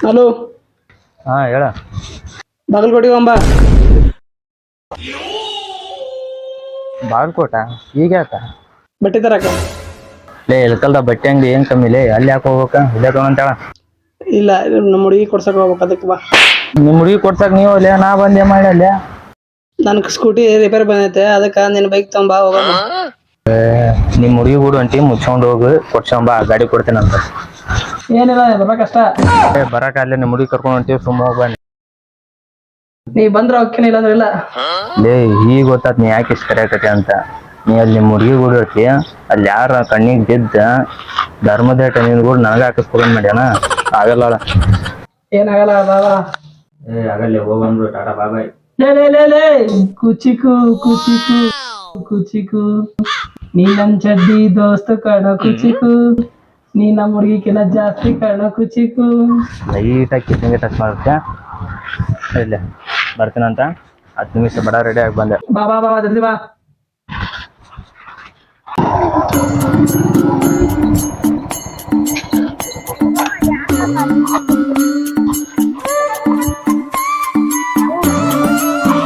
Hello, ಹಾ ಹೇಳ. ಬಾಗಲಕೋಟೆ ಹೋಗಂಬ. ಬಾಗಲಕೋಟ ಈಗ ಯಾಕ? ಬಟ್ಟೆ ತರಕ. ಲೇ ಇಲ್ಕಲ್ದ ಬಟ್ಟೆ ಅಂಗಡಿ ಏನ್ ಕಮ್ಮಿ ಲೇ, ಅಲ್ಲಿ ಯಾಕೆ ಹೋಗ್ಬೇಕ? ಇಲ್ಲೇ ತಗೊಂತೇಳ. ಇಲ್ಲ, ನಮ್ಮ ಹುಡುಗಿ ಕೊಡ್ಸಕ್ ಹೋಗ್ಬೇಕು, ಅದಕ್ಕೆ ಬಾ. ನಿಮ್ ಹುಡುಗಿ ಕೊಡ್ಸಕ್ ನೀವು ಅಲ್ಲೇ, ನಾ ಬಂದೆ ಮಾಡಿ ಅಲ್ಲೇ. ನನ್ ಸ್ಕೂಟಿ ರಿಪೇರ್ ಬಂದೈತೆ, ಅದಕ್ಕೆ ನಿನ್ನ ಬೈಕ್ ತಗೊಂಬ ಹೋಗಮ್ಮ. ನಿಮ್ ಹುಡುಗಿ ಕೂಡ ಒಂಟಿ ಮುಚ್ಕೊಂಡ್ ಹೋಗು, ಕೊಡ್ಸಂಬ, ಗಾಡಿ ಕೊಡ್ತೇನಂತ. ಏನಿಲ್ಲ, ಬರ್ಬೇಕಷ್ಟ. ಬರಕ ಅಲ್ಲೇ ನಿಮ್ ಹುಡುಗಿ ಕರ್ಕೊಂಡ್ ಹೊಂಟಿವಿ, ಸುಮ್ಮ ಹೋಗ್ ಬನ್ನಿ. ನೀ ಬಂದ್ರ ಓಕೆನ, ಇಲ್ಲಾಂದ್ರೆ ಇಲ್ಲ. ಲೇ ಈಗ ಗೊತ್ತಾತ್ ನೀ ಯಾಕೆ ಇಷ್ಟ ಕರೆಯಕತಿ ಅಂತ. ನೀ ಅಲ್ಲಿ ನಿಮ್ ಹುಡುಗಿ ಕೂಡ ಇರ್ತಿ, ಅಲ್ಲಿ ಯಾರ ಕಣ್ಣಿಗೆ ಬಿದ್ದ ಧರ್ಮದೇಟ ನೀನ್ ಕೂಡ ನನಗ ಹಾಕಿಸ್ಕೊಳ್ ಮಾಡ್ಯಾನ, ಆಗಲ್ಲ. ಏನಾಗಲ್ಲ, ಆಗಲ್ಲೇ, ಹೋಗ್ಬಂದ್ಬಿಡು, ಟಾಟಾ ಬಾಯ್ ಬಾಯ್. ಲೇ ಕುಚಿಕು ಕುಚಿಕು ಕುಚಿಕು, ನೀ ನನ್ ಚಡ್ಡಿ ದೋಸ್ತ ಕಣ ಕುಚಿಕು, ನೀ ನಮ್ಮ ಹುಡುಗಿಕಿನ ಜಾಸ್ತಿ ಕಣ ಕುಚಿಕು. ಲೈಟಾಗಿ ಕಿತ್ತಂಗೆ ಟಚ್ ಮಾಡುತ್ತೆ. ಇಲ್ಲೇ ಬರ್ತೀನಂತ 10 ನಿಮಿಷ ಬಡ ರೆಡಿ ಆಗಿ ಬಂದೆ. ಬಾ ಬಾ ಬಾ, ಜಲ್ದಿ ಬಾ.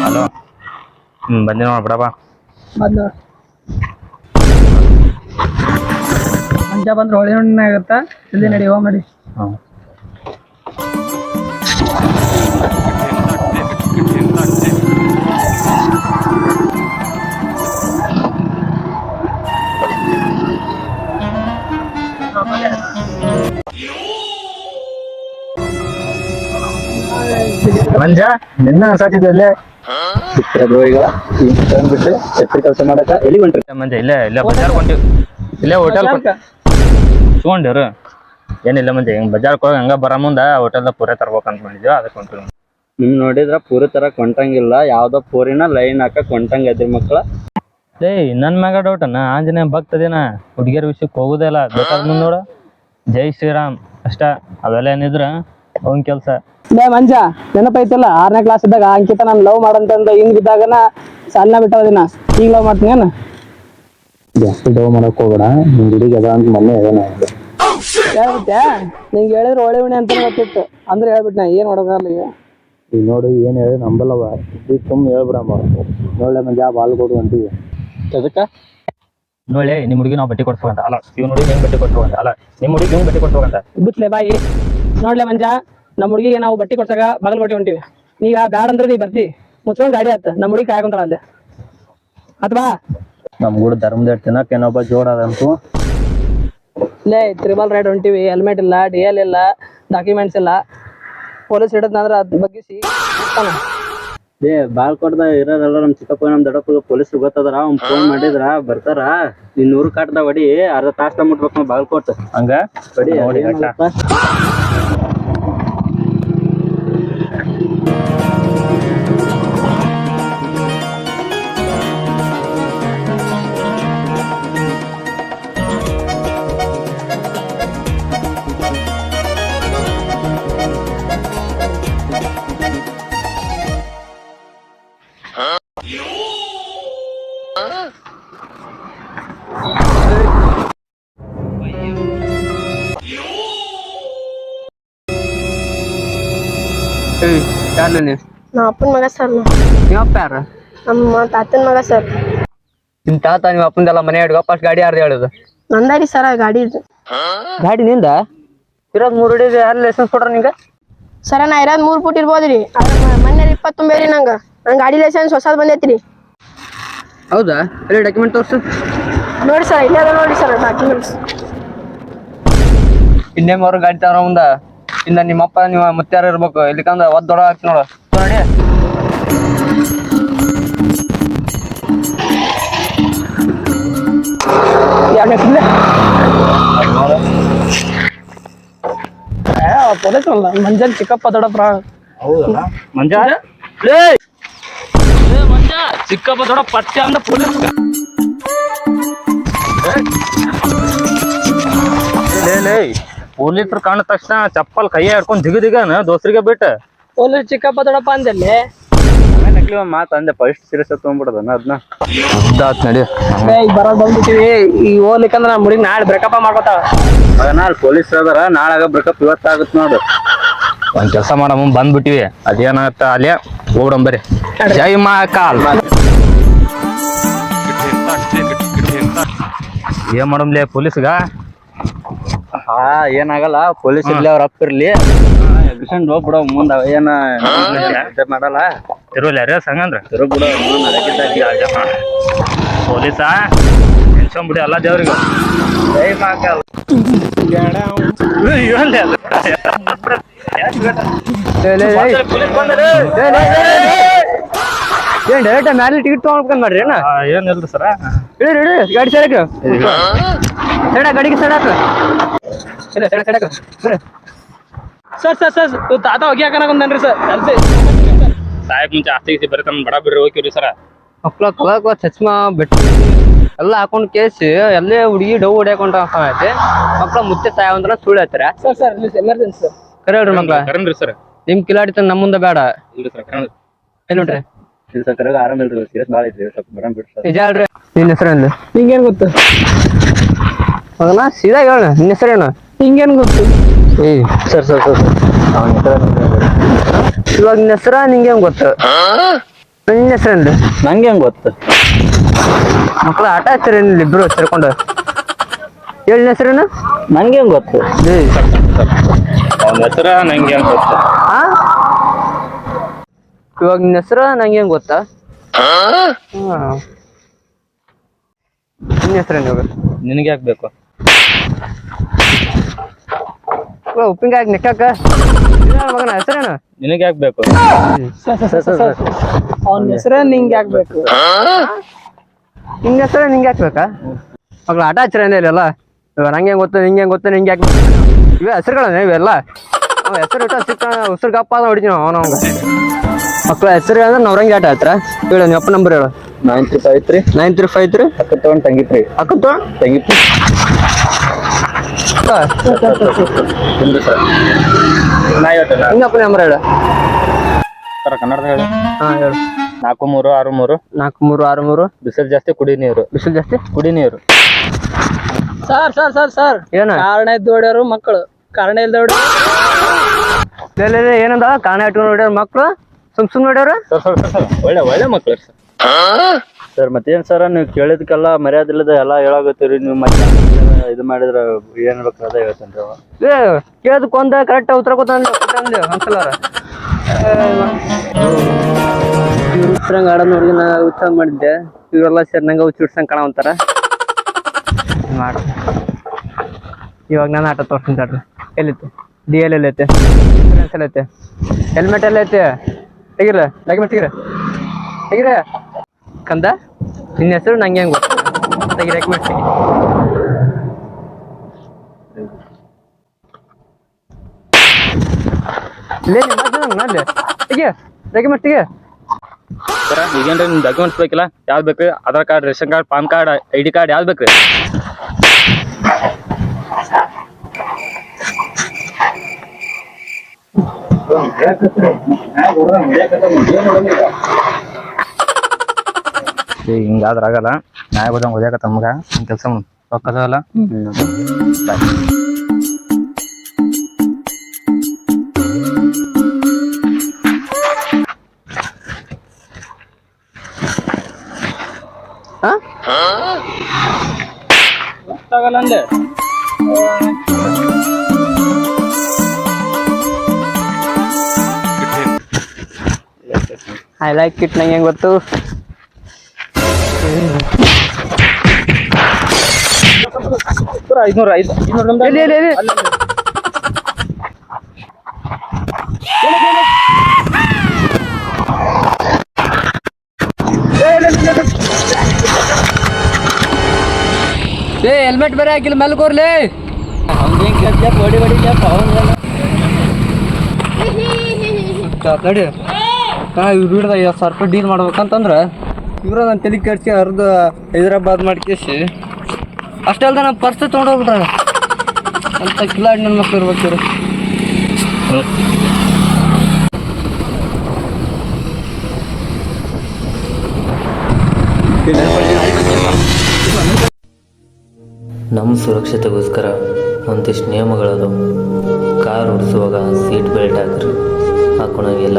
ಹಲೋ, ಬಂದಿ ನೋಡ, ಬಿಡಪ್ಪ. ಬಂದ ಮಂಜ ಬಂದ್ರೆ ಹೊಳೆ ಹುಣ್ಣಿಮೆ ಆಗತ್ತ, ಜಲ್ದಿ ನಡಿ, ಹೋಗ್ ನಡಿ. ಮಂಜ ನಿನ್ನ ಸಾತಿದ್ದಲ್ಲೇ ಈಗ ಬಿಟ್ಟು ಎತ್ತರ ಕೆಲಸ ಮಾಡಕ ಎಲ್ಲಿ ಹೊಂಟ್ರಿ? ಮಂಜ ಇಲ್ಲೇ ಬಜಾರ್ ಕೊಂಟಿವಿ, ಇಲ್ಲೇ ಹೋಟೆಲ್ ತಗೊಂಡಿರು. ಏನಿಲ್ಲ ಮಂಜ, ಹಿಂಗ್ ಬಜಾರ್ಕ್ ಹೋಗಿ ಹಂಗ ಬರ ಮುಂದ ಹೋಟೆಲ್ದಾಗ ಪೂರೆ ತರ್ಬೇಕಂತ ಮಾಡಿದ್ವಿ, ಅದಕ್ಕೆ ಹೊಂಟಿವಿ. ನಿಮ್ ನೋಡಿದ್ರ ಪೂರಿ ತರ ಕೊಂಟಂಗಿಲ್ಲ, ಯಾವ್ದೋ ಪೂರಿನ ಲೈನ್ ಹಾಕ ಕೊಂಟಂಗ ಎದ್ರಿ ಮಕ್ಳ. ಲೇ ನನ್ ಮ್ಯಾಗ ಡೌಟ್ ಅನ್ನ, ಆಂಜನೇಯ ಭಕ್ತದೇನ, ಹುಡುಗಿಯರ ವಿಷಯಕ್ಕೆ ಹೋಗುದೇ ಇಲ್ಲ, ಬೇಕಾದ ಮುಂದ್ ನೋಡ ಜೈ ಶ್ರೀರಾಮ್ ಅಷ್ಟ, ಅವೆಲ್ಲ ಏನಿದ್ರ ಅವನ್ ಕೆಲ್ಸ. ಲೇ ಮಂಜ, ನೆನಪೈತಲ್ಲ 6ನೇ ಕ್ಲಾಸ್ ಇದ್ದಾಗ ಅಂಕಿತ ನಾನು ಲವ್ ಮಾಡಂತಂದ ಹಿಂಗ್ ಬಿದ್ದಾಗನ ಸಣ್ಣ ಬಿಟ್ಟದಿನ, ಈಗ ಲವ್ ಮಾಡ್ತೀನಿ. ಜಾಸ್ತಿ ಡವ್ ಮಾಡಕ್ ಹೋಗ್ಬೇಡ, ನಿಮ್ ಹುಡುಗಿ ಅದ ಅಂತ ಮೊನ್ನೆ ಹೇಳ್ಬಿಟ್ಟೆ, ನಿಂಗೆ ಹೇಳಿದ್ರೆ ಒಳ್ಳೆ ಉಣೆ ಅಂತ ಗೊತ್ತಿತ್ತು, ಅಂದ್ರೆ ಹೇಳ್ಬಿಟ್ನ, ಏನ್ ಮಾಡೋಕ್ಕಾಗಲ್ಲ. ಈಗ ನೋಡಿ ಏನ್ ಹೇಳಿ ನಂಬಲ್ಲವ, ಸುಮ್ ಹೇಳ್ಬಿಡಮ್ಮ. ನೋಡ್ಲೆ ಮಂಜ, ಬಾಲ್ ಕೊಡು ಅಂತೀವಿ. ಅದಕ್ಕ ನೋಡಿ ನಿಮ್ ಹುಡುಗಿ ನಾವು ಬಟ್ಟೆ ಕೊಡ್ಸೋಂತ ಅಲ್ಲ, ಇವ್ ನೋಡಿ ಹೆಂಗ್ ಬಟ್ಟೆ ಕೊಡ್ಸೋಂತ ಅಲ್ಲ, ನಿಮ್ ಹುಡುಗಿ ಹೆಂಗ್ ಬಟ್ಟೆ ಕೊಡ್ಸೋಂತ. ಬಿಟ್ಲೆ ಬಾಯಿ. ನೋಡ್ಲೆ ಮಂಜ, ನಮ್ಮ ಹುಡುಗಿಗೆ ನಾವು ಬಟ್ಟೆ ಕೊಡ್ಸಾಗ ಬಾಗಲಕೋಟೆ ಹೊಂಟಿವಿ, ನೀಗ ಬ್ಯಾಡ ಅಂದ್ರೆ ನೀ ಬರ್ತಿ, ಮುಚ್ಕೊಂಡ್ ಗಾಡಿ ಆತ, ನಮ್ಮ ಹುಡುಗಿ ಕಾಯ್ಕೊಂತಾಳ ಅಂದೆ, ಅಥವಾ ನಮ್ ಕೂಡ ಧರ್ಮದ ತಿನ್ನಕ್ ಏನೊಬ್ಬ ಜೋಡ ಅದಂತೂ. ಲೇ ತ್ರಿಬಲ್ ರೈಡ್ ಹೊಂಟಿವಿ, ಹೆಲ್ಮೆಟ್ ಇಲ್ಲ, DL ಇಲ್ಲ, ಡಾಕ್ಯುಮೆಂಟ್ಸ್ ಇಲ್ಲ, ಪೊಲೀಸ್ ಹಿಡಿದ್ನಂದ್ರ ಅದ್ ಬಗ್ಗಿಸಿ ಬಾಳ್ಕೊಡ್ದಾಗ ಇರೋದಲ್ಲ ನಮ್ ಚಿಕ್ಕಪ್ಪ ನಮ್ ದೊಡ್ಡಪ್ಪ ಪೊಲೀಸ್ ಗೊತ್ತದ್ರ, ಅವ್ನ್ ಫೋನ್ ಮಾಡಿದ್ರ ಬರ್ತಾರ. ನೀನ್ 100 ಕಾಟ್ದ ಹೊಡಿ, ಅರ್ಧ ತಾಸ ಮುಟ್ಬೇಕು ನಾವು ಬಾಳ್ಕೊಟ್ ಹಂಗ ಹೊಡಿ. ಯಾರು ನಮ್ಮ ಅಪ್ಪನ ಮಗ ಸರ್. ನೀವಪ್ಪ ಯಾರು? ನಮ್ಮ ತಾತನ ಮಗ ಸರ್. ನಿಮ್ ತಾತ ನಿಮ್ಮ ಅಪ್ಪಂದೆಲ್ಲ ಮನೆ ಹಿಡ್ಕೊ, ಫಸ್ಟ್ ಗಾಡಿ ಯಾರ್ದು ಹೇಳುದು? ನಂದಾರಿ ಸರ ಗಾಡಿ ಇದು. ಗಾಡಿ ನಿಂದ? ಇರೋದ್ 3 ಅಡಿ, ಯಾರು ಲೈಸೆನ್ಸ್ ಕೊಡ್ರ ನಿಂಗ? ಸರ ನಾ ಇರೋದ್ 3 ಫೂಟ್ ಇರ್ಬೋದ್ರಿ, ಮೊನ್ನೆ 20 ತುಂಬೇರಿ ನಂಗ. ನನ್ ಗಾಡಿ ಲೈಸೆನ್ಸ್ ಹೊಸದ್ ಬಂದೈತ್ರಿ. ಹೌದಾ? ಎಲ್ಲಿ ಡಾಕ್ಯುಮೆಂಟ್ ತೋರ್ಸು. ನೋಡಿ ಸರ್, ಇಲ್ಲೇ ಅದ ನೋಡಿ ಸರ್ ಡಾಕ್ಯುಮೆಂಟ್ಸ್. ಇನ್ನೇಮ್ ಅವ್ರ ಗಾಡಿ ತಗೋ ಮುಂದ, ಇನ್ನ ನಿಮ್ಮಪ್ಪ ನಿಮ್ಮ ಮುತ್ಯಾರ ಇರ್ಬೇಕು, ಇಲ್ಲಿಕಂದ್ರ ಒದ್ ದೊಡ್ಡ ಹಾಕಿ ನೋಡು. ನೋಡಿ ಪೊಲೀಸ್ ಅಲ್ಲ ಮಂಜಾನ್ ಚಿಕ್ಕಪ್ಪ ದೊಡ್ಡಪ್ಪ. ಹೌದಲ್ಲ ಮಂಜ ಮಂಜ ಚಿಕ್ಕಪ್ಪ ದೊಡ್ಡ ಪಟ್ಟ ಅಂದ ಪೊಲೀಸ್ ಪೊಲೀಸರು ಕಾಣ ತಕ್ಷಣ ಚಪ್ಪಲ್ ಕೈಯ ಹಿಡ್ಕೊಂಡ್ ದಿಗದಿಗನ ದೋಸ್ರಿಗೆ ಬಿಟ್ಟ ಪೊಲೀಸ್ ಚಿಕ್ಕಪ್ಪ ದೊಡ್ಡಪ್ಪ ಅಂದಲ್ಲಿ ನಕ್ಲಿ ಒಂದ್ ಮಾತು ಅಂದೆ ಫಸ್ಟ್ ಸೀರಿಯಸ್ ತೊಗೊಂಡ್ಬಿಡದನ ಅದನ್ನ ನಡಿ ಈಗ ಬರೋದ್ ಬಂದ್ಬಿಟ್ಟಿವಿ. ಈಗ ಹೋಗ್ಲಿಕ್ಕಂದ್ರ ನಮ್ಮ ಹುಡುಗಿ ನಾಳೆ ಬ್ರೇಕಪ್ ಮಾಡ್ಕೊತಾವ. ನಾಳೆ ಪೊಲೀಸ್ ಅದಾರ ನಾಳಾಗ ಬ್ರೇಕಪ್ ಇವತ್ತಾಗತ್ ನೋಡು. ಒಂದ್ ಕೆಲಸ ಮಾಡಮ್ಮ ಬಂದ್ಬಿಟ್ಟಿವಿ ಅದೇನಾಗತ್ತ ಅಲ್ಲೇ ಹೋಗ್ಬಿಡಂಬರಿ ಜೈ ಮಾ ಕಾಲ್ ಏನ್ ಮಾಡಮ್ಲೆ ಪೊಲೀಸ್ಗ ಏನಾಗಲ್ಲ ಪೊಲೀಸ್ ಇರ್ಲಿ ಅವ್ರ ಅಪ್ಪ ಇರ್ಲಿ ಎಬ್ಸಂಡ್ ಹೋಗ್ಬಿಡ ಮುಂದ ಏನ ಮಾಡಲ್ಲ ಇರೋಲ್ಲ ಯಾರ ಸಂಗಂದ್ರ ಬಿಡ ಪೊಲೀಸ ಟೆನ್ಷನ್ ಬಿಡಿ ಅಲ್ಲ ದೇವ್ರಿಗೆ ಜೈ ಮಾ ಕಾಲ್ ಏನ್ ಡೈರೆಕ್ಟ್ ಮ್ಯಾಲೆ ಟಿಕೆಟ್ ತಗೊಂಡ್ಕೊಂಡ್ ಮಾಡ್ರಿ ಏನ ಏನಿಲ್ರಿ ಸರ ಇಡಿ ಇಡಿ ಗಾಡಿ ಸಡಕ್ ಗಾಡಿಗೆ ಸಡಕ್ ಸರ್ ಸರ್ ಸರ್ ತಾತ ಹೋಗಿ ಹಾಕನಕೊಂಡ್ರಿ ಸರ್ ಕಲ್ಸಿ ಸಾಹೇಬ್ ಮುಂಚೆ ಆಸ್ತಿ ಬರೀ ತಮ್ಮ ಬಡ ಬಿಡ್ರಿ ಹೋಗ್ತೀವ್ರಿ ಸರ ಮಕ್ಳ ಕಲಕ ಚಸ್ಮಾ ಬೆಟ್ಟ ಎಲ್ಲ ಹಾಕೊಂಡ್ ಕೇಸಿ ಎಲ್ಲೇ ಹುಡುಗಿ ಡವ್ ಹೊಡ್ಯಾಕೊಂಡ ಐತಿ ಮಕ್ಳ ಮುತ್ತೆ ಸಾಯವಂದ್ರ ಸುಳ್ಳು ಹೇಳ್ತಾರ ಸರ್ ಸರ್ ಎಮರ್ಜೆನ್ಸಿ ಸರ್ ಕರೆ ಹೇಳ್ರಿ ಮಕ್ಳ ಕರನ್ರಿ ಸರ್ ನಿಮ್ ಕಿಲಾಡಿತ ನಮ್ಮ ಮುಂದೆ ಬೇಡ ಇಲ್ರಿ ಸರ್ ಕರನ್ ಏನ್ ನೋಡ್ರಿ ಕರೆಗ ಆರಾಮ ಇಲ್ರಿ ಸೀರಿಯಸ್ ಭಾಳ ಐತಿ ಸ್ವಲ್ಪ ಬರಂ ಬಿಡ್ರಿ ನಿಜ ಹೇಳ್ರಿ ನಿನ್ ಹೆಸರೇನು ನಿಂಗೇನ್ ಗೊತ್ತು ಮಗನ ಸೀದಾ ಹೇಳ ನಿನ್ ಹೆಸರೇನು ನಿಂಗೇನ್ ಗೊತ್ತು ಏ ಸರ್ ಸರ್ ಸರ್ ಇವಾಗ ನಿನ್ನ ಹೆಸರ ನಿಂಗೆ ಗೊತ್ತು ನಿನ್ನ ಹೆಸರೇನು ನಂಗೆ ಹೆಂಗ್ ಗೊತ್ತು ಮಕ್ಳ ಆಟ ಹಚ್ಚಾರೇನಿಲ್ಲ ಇಬ್ರು ಸೇರ್ಕೊಂಡು ಹೇಳಿ ನಿನ್ನ ಹೆಸರೇನು ನಂಗೆ ಹೆಂಗ್ ಗೊತ್ತು ಅವನ ಹೆಸರ ನಂಗೆ ಏನ್ ಗೊತ್ತು ಆ ಇವಾಗ ನಿನ್ನ ಹೆಸರು ನಂಗೆ ಗೊತ್ತಾ ನಿನ್ನ ಹೆಸರೇನು ಇವಾಗ ನಿನಗೆ ಯಾಕೆ ಬೇಕು ಉಪ್ಪಿನಕಾಯಿ ನೆಕ್ಕಾಕ ಮಗನ ಹೆಸರೇನು ನಿನಗೆ ಯಾಕೆ ಬೇಕು ಅವನ ಹೆಸರೇ ನಿಂಗೆ ಆಗ್ಬೇಕು. ನಿನ್ನ ಹೆಸರು ನಿಂಗೆ ಹಾಕ್ಬೇಕಾ ಮಕ್ಳು ಆಟ ಹಚ್ಚಾರೇನ ಇಲ್ಲಲ್ಲ ಇವಾಗ ನಂಗೆ ಗೊತ್ತು ನಿಂಗೆ ಗೊತ್ತು ನಿಂಗೆ ಹಾಕ್ಬೇಕು ಇವೇ ಹೆಸರುಗಳನ್ನ ಇವೆಲ್ಲ ಅವ ಹೆಸರು ಇಟ್ಟ ಸಿಕ್ಕ ಉಸಿರು ಗಪ್ಪ ಅದ ಹೊಡಿತೀವಿ ಅವನವಂಗ ಮಕ್ಳ ಹೆಸರು ಅಂದ್ರೆ ನವ್ರಂಗಿ ಆಟ ಹತ್ರ ಹೇಳು ನೀವು ಅಪ್ಪ ನಂಬರ್ ಹೇಳು 9353 9353 ಅಕ್ಕ ತಗೊಂಡ್ ತಂಗಿತ್ರಿ ಅಕ್ಕಂತ ತಂಗಿತ್ರಿ ಹಿಂಗಪ್ಪ ನಂಬರ್ ಹೇಳು ಸರ ಕನ್ನಡದ ಹೇಳಿ ಹಾ ಹೇಳು 4363 4363 ಬಿಸಿಲು ಜಾಸ್ತಿ ಕುಡಿ ನೀರು ಬಿಸಿಲು ಜಾಸ್ತಿ ಕುಡಿ ನೀರು ಸರ್ ಸರ್ ಸರ್ ಸರ್ ಏನ ಕಾರಣ ಇದ್ದು ಹೊಡ್ಯಾರು ಮಕ್ಕಳು ಕಾರಣ ಇಲ್ದ ಹೊಡ್ಯಾರು ಏನಂದ ಕಾಣ ಇಟ್ಕೊಂಡು ನೋಡ್ಯಾರ ಮಕ್ಳು ಸುಮ್ ನೋಡ್ಯಾರ ಸರ್ ಸರ್ ಸರ್ ಒಳ್ಳೆ ಒಳ್ಳೆ ಮಕ್ಳು ಸರ್ ಸರ್ ಮತ್ತೇನ್ ಸರ ನೀವು ಕೇಳಿದ್ಕೆಲ್ಲ ಮರ್ಯಾದಿಲ್ಲದ ಎಲ್ಲ ಹೇಳಾಗತ್ತೀರಿ ನೀವು ಮತ್ತೆ ಇದು ಮಾಡಿದ್ರ ಏನ್ ಬೇಕು ಅದ ಹೇಳ್ತೇನ್ರಿ ಅವ ಕೇಳದಕ್ಕೊಂದ ಕರೆಕ್ಟ್ ಉತ್ತರ ಕೊಟ್ಟಂದೆ ಒಂದ್ಸಲ ಇವ್ರಂಗ ಆಡ ನೋಡಿ ನಾ ಉತ್ಸಾಹ ಮಾಡಿದ್ದೆ ಇವರೆಲ್ಲ ಸೇರಿ ನಂಗೆ ಹುಚ್ಚಿಡ್ಸಂಗ್ ಕಾಣವಂತಾರ ಮಾಡ ಇವಾಗ ನಾನು ಆಟ ತೋರ್ಸ್ತೀನಿ ತಡ್ರಿ ಎಲ್ಲಿತ್ತು DL ಎಲ್ಲೈತೆ ಇನ್ಸೂರೆನ್ಸ್ ಎಲ್ಲೈತೆ ಹೆಲ್ಮೆಟ್ ಎಲ್ಲ ಐತೆ ತೆಗಿರ ಡಾಕ್ಯುಮೆಂಟ್ ತೆಗಿರ ಕಂದ ನಿನ್ನ ಹೆಸರು ನಂಗೆ ಹೆಂಗೆ ಗೊತ್ತು ತೆಗಿ ಡಾಕ್ಯುಮೆಂಟ್ ತೆಗಿ ಇಲ್ಲೇ ನಲ್ಲಿ ತೆಗಿ ಡಾಕ್ಯುಮೆಂಟ್ ತೆಗಿ ಸರ ಈಗೇನ್ರಿ ನಿಮ್ ಡಾಕ್ಯುಮೆಂಟ್ಸ್ ಬೇಕಿಲ್ಲ ಯಾವ್ದು ಬೇಕು Aadhaar card ration card PAN card ID card ಯಾವ್ದು ಬೇಕ್ರಿ ಹಿಂಗಾದ್ರ ಆಗಲ್ಲ ನ್ಯಾಯ ಹೋದಂಗ ಓದ್ಯಾಕತ್ತ ನಮಗ ಕೆಲಸ ರೊಕ್ಕದಲ್ಲ ಗೊತ್ತಾಗಲ್ಲ ಅಂದೆ ಐ ಲೈಕ್ ಇಟ್ ನಂಗೆ ಹೆಂಗೆ ಗೊತ್ತು ಹೆಲ್ಮೆಟ್ ಬೇರೆ ಹಾಕಿಲ್ಲ ಮೇಲೆ ಕೋರ್ಲಿ ಹೊಡಿ ನಡಿ ಇವ್ರು ಹಿಡ್ದ 50,000 ರೂಪಾಯಿ ಡೀಲ್ ಮಾಡ್ಬೇಕಂತಂದ್ರೆ ಇವ್ರ ನಾನು ತಲೆ ಕೆಡ್ಸಿ ಅರ್ಧ ಹೈದರಾಬಾದ್ ಮಾಡ್ಕೇಸಿ ಅಷ್ಟೇ ಅಲ್ದ ನಮ್ಮ ಪರ್ಸ್ ತೊಗೊಂಡೋಗ್ಬಿಟ್ರೆ ಅಂತ ಕಿಲಾಡಿ ನನ್ನ ಮಕ್ಳು ಇರ್ಬೇಕು ನಮ್ಮ ಸುರಕ್ಷತೆಗೋಸ್ಕರ ಒಂದಿಷ್ಟು ನಿಯಮಗಳದು. ಕಾರ್ ಓಡಿಸುವಾಗ ಸೀಟ್ ಬೆಲ್ಟ್ ಹಾಕ್ರಿ, ಹಾಕೊಳಂಗಿಲ್ಲ.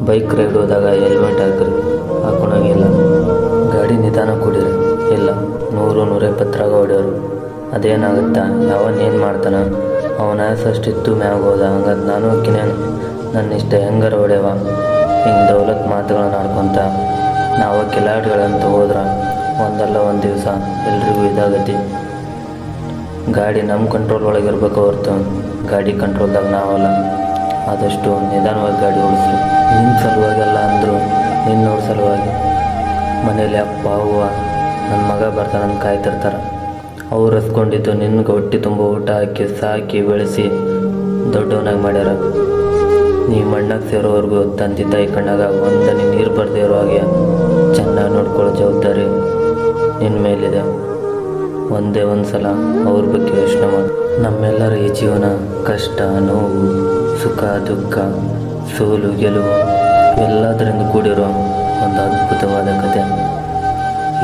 ಬೈಕ್ ರೈಡ್ ಹೋದಾಗ ಹೆಲ್ಮೆಟ್ ಹಾಕ್ರಿ, ಹಾಕೊಳಂಗಿಲ್ಲ. ಗಾಡಿ ನಿಧಾನ ಕುಡೀರಿ, ಇಲ್ಲ 100-120 ಹೊಡೆಯೋರು. ಅದೇನಾಗುತ್ತಾ ಯಾವನ್ನೇನು ಮಾಡ್ತಾನ ಅವನ ಅಷ್ಟಿತ್ತು ಮ್ಯಾಗ ಹೋದ. ಹಂಗಂತ ನಾನು ಹೋಗ್ಕಿನೇನು ನನ್ನ ಇಷ್ಟ ಹೆಂಗಾರ ಹೊಡೆಯವ. ಹಿಂಗೆ ದೌಲತ್ ಮಾತುಗಳನ್ನ ಆಡ್ಕೊತ ನಾವು ಕಿಲಾಡಿಗಳಂತ ಹೋದ್ರೆ ಒಂದಲ್ಲ ಒಂದು ದಿವಸ ಎಲ್ರಿಗೂ ಇದಾಗತಿ. ಗಾಡಿ ನಮ್ಮ ಕಂಟ್ರೋಲ್ ಒಳಗೆ ಇರ್ಬೇಕು ಹೊರ್ತು ಗಾಡಿ ಕಂಟ್ರೋಲ್ದಾಗ ನಾವಲ್ಲ. ಆದಷ್ಟು ನಿಧಾನವಾಗಿ ಗಾಡಿ ಓಡಿಸ್ರಿ. ನಿನ್ನ ಸಲುವಾಗೆಲ್ಲ ಅಂದರು ನಿನ್ನವ್ರ ಸಲುವಾಗಿ. ಮನೇಲಿ ಅಪ್ಪ ಅವ್ವ ನನ್ನ ಮಗ ಬರ್ತಾನಂತ ಕಾಯ್ತಿರ್ತಾರೆ. ಅವ್ರು ಹಸ್ಕೊಂಡಿದ್ದು ನಿನ್ಗೆ ಹೊಟ್ಟೆ ತುಂಬ ಊಟ ಹಾಕಿ ಸಾಕಿ ಬೆಳೆಸಿ ದೊಡ್ಡವನಾಗಿ ಮಾಡ್ಯಾರ. ನೀ ಮಣ್ಣಾಗ ಸೇರೋವರೆಗೂ ತಂದೆ ತಾಯಿ ಕಣ್ಣಾಗ ಒಂದನಿ ನೀರು ಬರ್ದೇ ಇರೋ ಹಾಗೆ ಚೆನ್ನಾಗಿ ನೋಡ್ಕೊಳ್ಳೋ ಜವಾಬ್ದಾರಿ ನಿನ್ನ ಮೇಲಿದೆ. ಒಂದೇ ಒಂದು ಸಲ ಅವ್ರ ಬಗ್ಗೆ ಯೋಚನೆ ಮಾಡಿ. ನಮ್ಮೆಲ್ಲರ ಈ ಜೀವನ ಕಷ್ಟ, ನೋವು, ಸುಖ, ದುಃಖ, ಸೋಲು, ಗೆಲುವು ಎಲ್ಲದರಿಂದ ಕೂಡಿರೋ ಒಂದು ಅದ್ಭುತವಾದ ಕತೆ.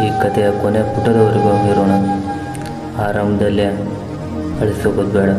ಈ ಕಥೆಯ ಕೊನೆ ಪುಟದವರೆಗೂ ಇರೋಣ. ಆರಂಭದಲ್ಲೇ ಅಳಿಸೋಗೋದು ಬೇಡ.